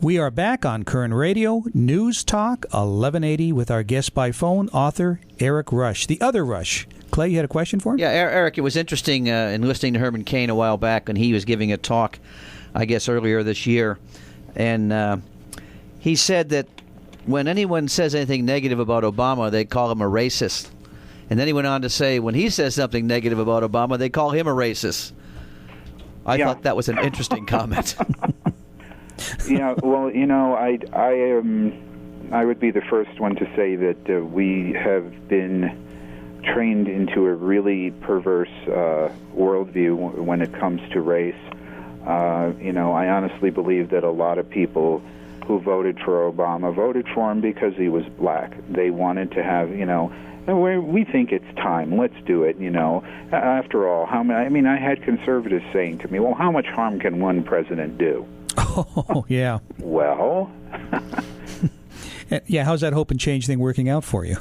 We are back on Kern Radio Newstalk 1180 with our guest by phone, author Erik Rush. The other Rush. Clay, you had a question for him? Yeah, Eric, it was interesting in listening to Herman Cain a while back, and he was giving a talk, I guess, earlier this year. And he said that when anyone says anything negative about Obama, they call him a racist. And then he went on to say when he says something negative about Obama, they call him a racist. I thought that was an interesting comment. Yeah, well, I would be the first one to say that we have been trained into a really perverse worldview when it comes to race. I honestly believe that a lot of people who voted for Obama voted for him because he was black. They wanted to have, we think it's time. Let's do it. After all, I had conservatives saying to me, "Well, how much harm can one president do?" Oh, yeah. Well, yeah. How's that hope and change thing working out for you?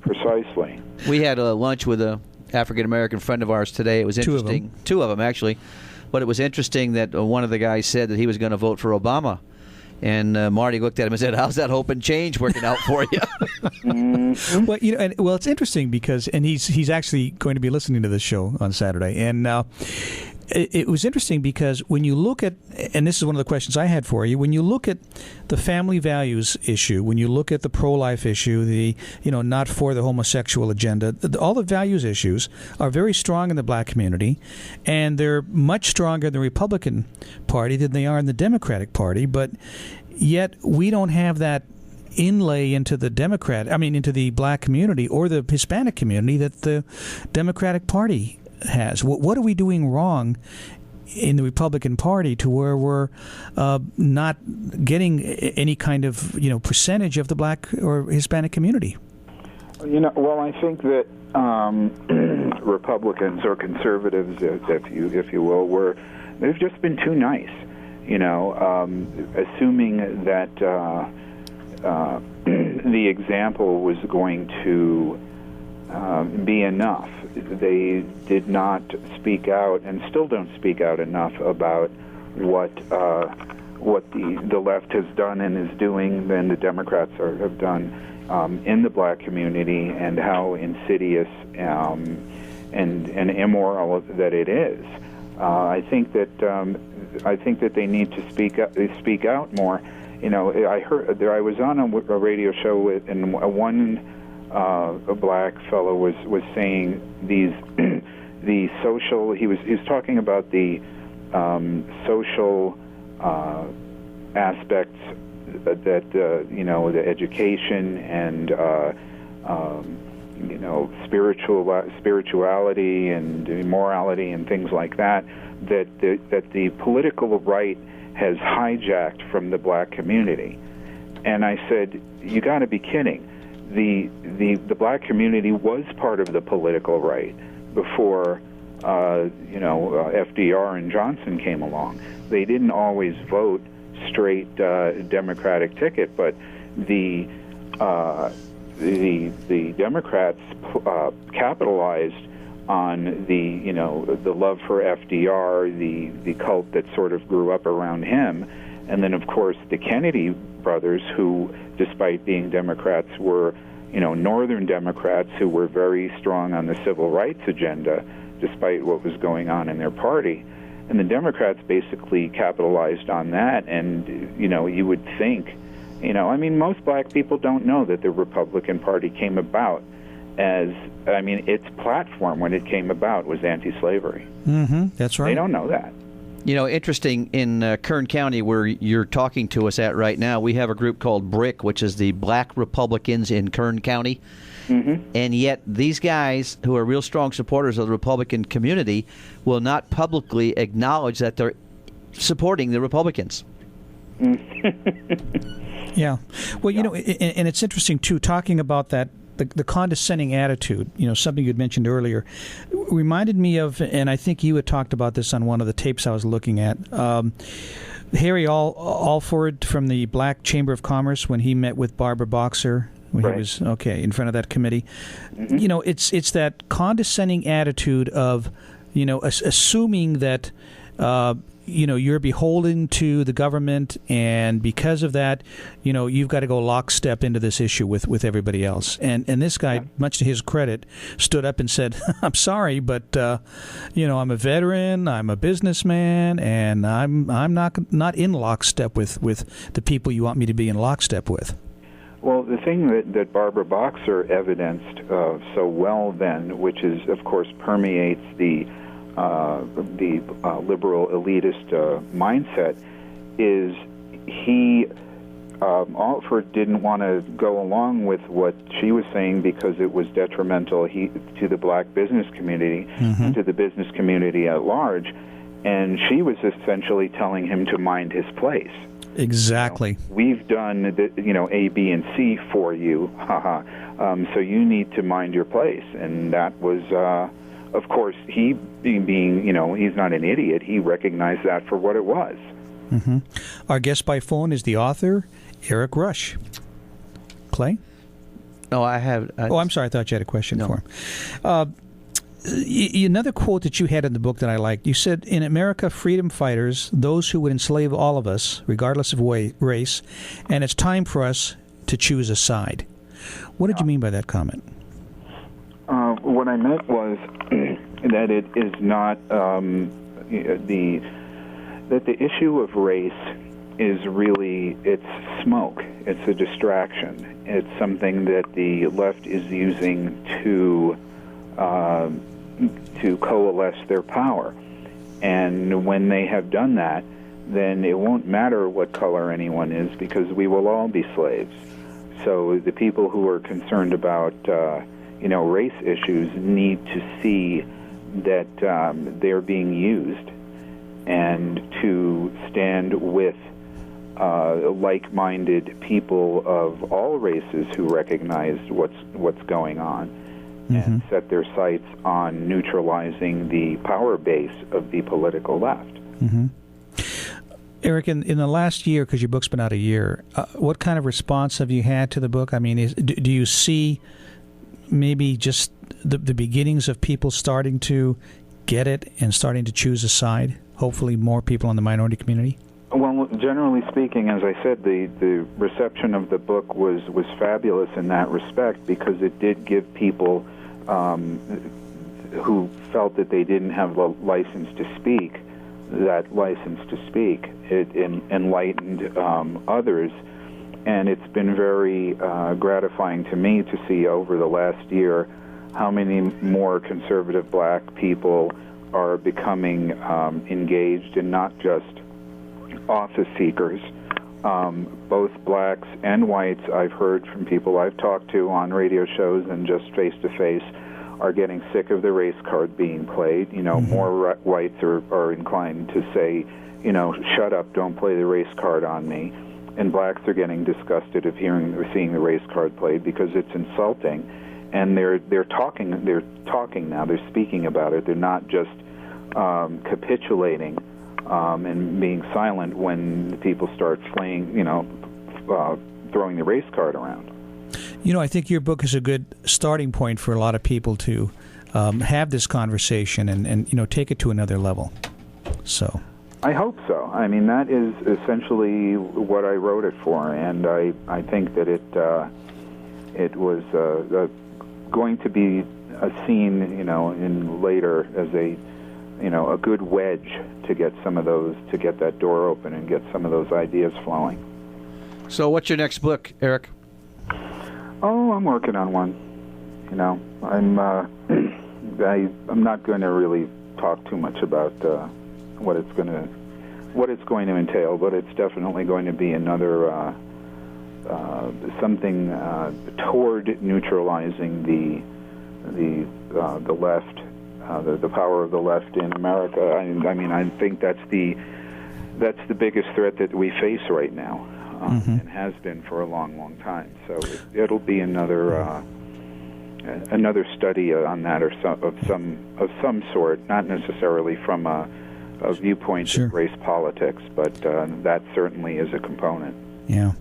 Precisely. We had a lunch with a African American friend of ours today. It was interesting. Two of them actually, but it was interesting that one of the guys said that he was going to vote for Obama. And Marty looked at him and said, "How's that hope and change working out for you?" Mm-hmm. Well, it's interesting because, and he's actually going to be listening to this show on Saturday, and it was interesting because when you look at, and this is one of the questions I had for you, when you look at the family values issue, when you look at the pro-life issue, the not for the homosexual agenda, all the values issues are very strong in the black community, and they're much stronger in the Republican Party than they are in the Democratic Party, but yet we don't have that inlay into the into the black community or the Hispanic community that the Democratic Party has. What are we doing wrong in the Republican Party to where we're not getting any kind of percentage of the black or Hispanic community? Well, I think that Republicans or conservatives, if you will, they've just been too nice. Assuming that the example was going to be enough. They did not speak out, and still don't speak out enough about what the left has done and is doing, and the Democrats have done in the black community, and how insidious and immoral that it is. I think that they need to speak out more. I was on a radio show with, and a black fellow was saying the social. He was talking about the social aspects that the education and spirituality and morality and things like that the political right has hijacked from the black community. And I said, you got to be kidding. The black community was part of the political right before FDR and Johnson came along. They didn't always vote straight Democratic ticket, but the Democrats capitalized on the love for FDR, the cult that sort of grew up around him, and then of course the Kennedy brothers, who, despite being Democrats, were Northern Democrats who were very strong on the civil rights agenda, despite what was going on in their party. And the Democrats basically capitalized on that, and you would think, most black people don't know that the Republican Party came about as, its platform when it came about was anti-slavery. Mm-hmm, that's right. They don't know that. Interesting, in Kern County, where you're talking to us at right now, we have a group called BRIC, which is the Black Republicans in Kern County. Mm-hmm. And yet these guys, who are real strong supporters of the Republican community, will not publicly acknowledge that they're supporting the Republicans. Yeah. Well, and it's interesting, too, talking about that, the condescending attitude, something you'd mentioned earlier, reminded me of, and I think you had talked about this on one of the tapes I was looking at, Harry Alford from the Black Chamber of Commerce, when he met with Barbara Boxer, when he was in front of that committee. Mm-hmm. It's that condescending attitude of assuming that you're beholden to the government, and because of that, you've got to go lockstep into this issue with everybody else. And this guy, much to his credit, stood up and said, "I'm sorry, but I'm a veteran, I'm a businessman, and I'm not in lockstep with the people you want me to be in lockstep with." Well, the thing that Barbara Boxer evidenced so well then, which is, of course, permeates the liberal elitist mindset, is he Alford didn't want to go along with what she was saying because it was detrimental to the black business community, and to the business community at large, and she was essentially telling him to mind his place. Exactly. We've done A, B, and C for you, so you need to mind your place, and that was. Of course, he being, he's not an idiot. He recognized that for what it was. Mm-hmm. Our guest by phone is the author, Erik Rush. Clay? No, I have. I'm sorry. I thought you had a question for him. Another quote that you had in the book that I liked, you said, "In America, freedom fighters, those who would enslave all of us, regardless of race, and it's time for us to choose a side." What did you mean by that comment? What I meant was that it is not that the issue of race is really, it's smoke. It's a distraction. It's something that the left is using to coalesce their power. And when they have done that, then it won't matter what color anyone is, because we will all be slaves. So the people who are concerned about race issues need to see that they're being used, and to stand with like-minded people of all races who recognize what's going on, and set their sights on neutralizing the power base of the political left. Erik, in the last year, because your book's been out a year, what kind of response have you had to the book? I mean, do you see maybe just the beginnings of people starting to get it and starting to choose a side? Hopefully more people in the minority community? Well, generally speaking, as I said, the reception of the book was fabulous in that respect, because it did give people who felt that they didn't have the license to speak, that license to speak. It enlightened others. And it's been very gratifying to me to see over the last year how many more conservative black people are becoming engaged, and not just office seekers. Both blacks and whites, I've heard from people I've talked to on radio shows and just face-to-face, are getting sick of the race card being played. More whites are inclined to say, shut up, don't play the race card on me. And blacks are getting disgusted of hearing or seeing the race card played, because it's insulting, and they're talking now. They're speaking about it. They're not just capitulating and being silent when the people start throwing the race card around. I think your book is a good starting point for a lot of people to have this conversation and take it to another level. So. I hope so. I mean, that is essentially what I wrote it for, and I think that it was going to be a scene, in later as a good wedge to get that door open and get some of those ideas flowing. So, what's your next book, Erik? Oh, I'm working on one. I'm not going to really talk too much about what it's going to entail, but it's definitely going to be another something toward neutralizing the left, the power of the left in America. I mean, I think that's the biggest threat that we face right now, and has been for a long, long time. So it'll be another study on that, or of some sort, not necessarily from a viewpoint of race politics, but that certainly is a component. Yeah.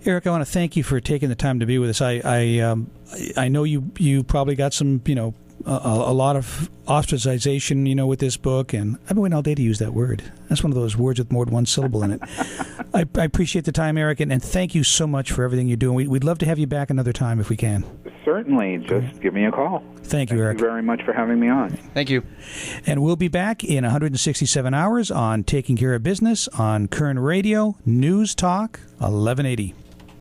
Erik, I want to thank you for taking the time to be with us. I know you probably got some a lot of ostracization, with this book, and I've been waiting all day to use that word. That's one of those words with more than one syllable in it. I appreciate the time, Erik, and thank you so much for everything you're doing. We'd love to have you back another time if we can. Certainly. Just give me a call. Thank you, Erik. Thank you very much for having me on. Thank you. And we'll be back in 167 hours on Taking Care of Business on Kern Radio Newstalk 1180.